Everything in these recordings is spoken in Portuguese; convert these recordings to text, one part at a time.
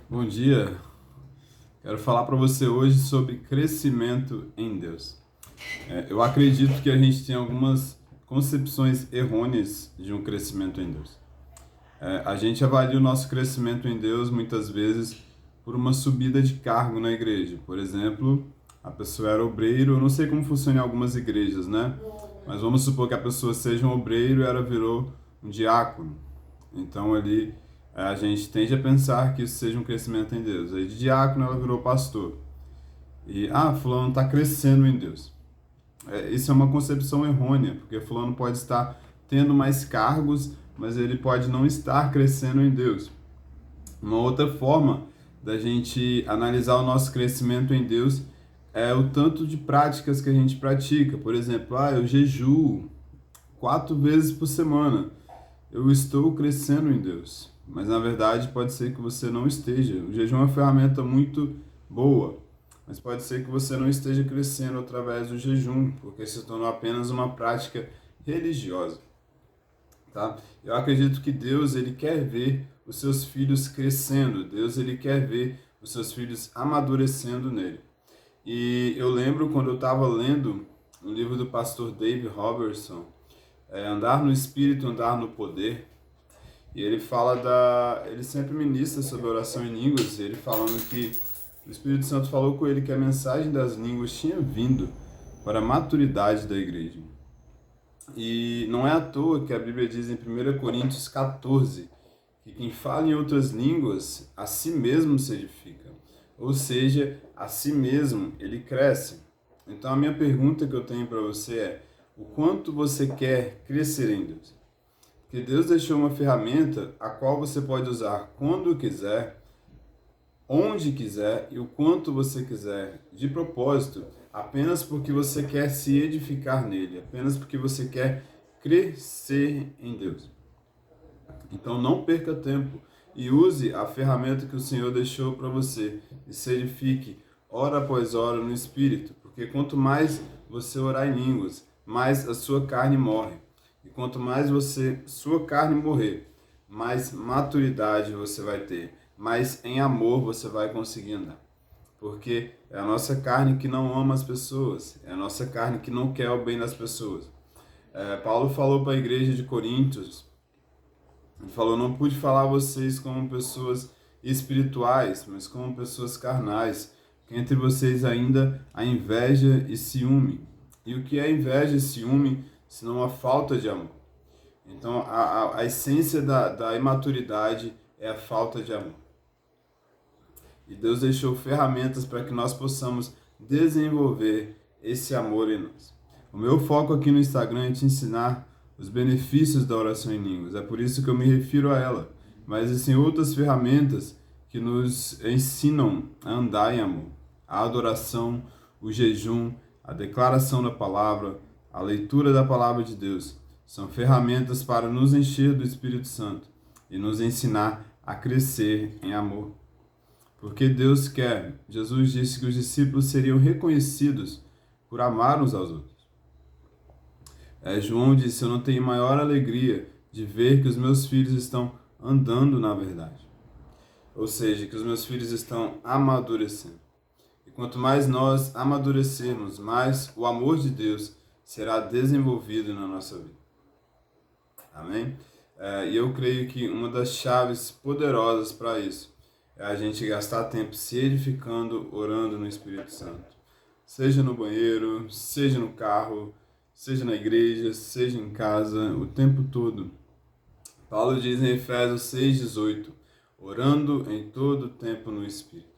Bom dia, quero falar para você hoje sobre crescimento em Deus. Eu acredito que a gente tem algumas concepções errôneas de um crescimento em Deus. A gente avalia o nosso crescimento em Deus muitas vezes por uma subida de cargo na igreja. Por exemplo, a pessoa era obreiro, eu não sei como funciona em algumas igrejas, né? Mas vamos supor que a pessoa seja um obreiro e ela virou um diácono. Então ali a gente tende a pensar que isso seja um crescimento em Deus. Aí de diácono ela virou pastor. E, fulano está crescendo em Deus. Isso é uma concepção errônea, porque fulano pode estar tendo mais cargos, mas ele pode não estar crescendo em Deus. Uma outra forma da gente analisar o nosso crescimento em Deus é o tanto de práticas que a gente pratica. Por exemplo, eu jejuo 4 vezes por semana. Eu estou crescendo em Deus. Mas na verdade pode ser que você não esteja. O jejum é uma ferramenta muito boa, mas pode ser que você não esteja crescendo através do jejum, porque se tornou apenas uma prática religiosa, tá? Eu acredito que Deus, ele quer ver os seus filhos crescendo. Deus, ele quer ver os seus filhos amadurecendo nele. E eu lembro quando eu estava lendo um livro do pastor Dave Robertson, Andar no Espírito, Andar no Poder. E ele ele sempre ministra sobre oração em línguas, e ele falando que o Espírito Santo falou com ele que a mensagem das línguas tinha vindo para a maturidade da igreja. E não é à toa que a Bíblia diz em 1 Coríntios 14 que quem fala em outras línguas a si mesmo se edifica. Ou seja, a si mesmo ele cresce. Então a minha pergunta que eu tenho para você é: o quanto você quer crescer em Deus? Porque Deus deixou uma ferramenta a qual você pode usar quando quiser, onde quiser e o quanto você quiser, de propósito, apenas porque você quer se edificar nele, apenas porque você quer crescer em Deus. Então não perca tempo e use a ferramenta que o Senhor deixou para você e se edifique hora após hora no Espírito, porque quanto mais você orar em línguas, mais a sua carne morre. E quanto mais sua carne morrer, mais maturidade você vai ter, mais em amor você vai conseguir andar. Porque é a nossa carne que não ama as pessoas, é a nossa carne que não quer o bem das pessoas. Paulo falou para a igreja de Coríntios, ele falou: não pude falar a vocês como pessoas espirituais, mas como pessoas carnais, que entre vocês ainda há inveja e ciúme. E o que é inveja e ciúme, senão a falta de amor? Então, a essência da imaturidade é a falta de amor. E Deus deixou ferramentas para que nós possamos desenvolver esse amor em nós. O meu foco aqui no Instagram é te ensinar os benefícios da oração em línguas. É por isso que eu me refiro a ela. Mas existem outras ferramentas que nos ensinam a andar em amor. A adoração, o jejum, a declaração da palavra, a leitura da palavra de Deus. São ferramentas para nos encher do Espírito Santo e nos ensinar a crescer em amor. Porque Deus quer. Jesus disse que os discípulos seriam reconhecidos por amar uns aos outros. João disse: eu não tenho maior alegria de ver que os meus filhos estão andando na verdade. Ou seja, que os meus filhos estão amadurecendo. E quanto mais nós amadurecermos, mais o amor de Deus será desenvolvido na nossa vida. Amém? E eu creio que uma das chaves poderosas para isso é a gente gastar tempo se edificando, orando no Espírito Santo. Seja no banheiro, seja no carro, seja na igreja, seja em casa, o tempo todo. Paulo diz em Efésios 6,18, orando em todo o tempo no Espírito.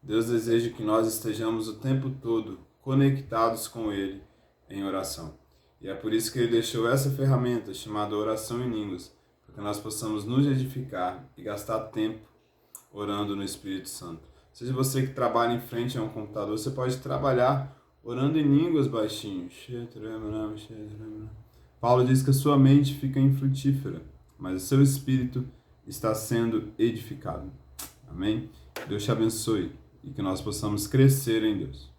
Deus deseja que nós estejamos o tempo todo conectados com Ele em oração. E é por isso que Ele deixou essa ferramenta chamada oração em línguas, para que nós possamos nos edificar e gastar tempo orando no Espírito Santo. Seja você que trabalha em frente a um computador, você pode trabalhar orando em línguas baixinho. Paulo diz que a sua mente fica infrutífera, mas o seu espírito está sendo edificado. Amém? Deus te abençoe e que nós possamos crescer em Deus.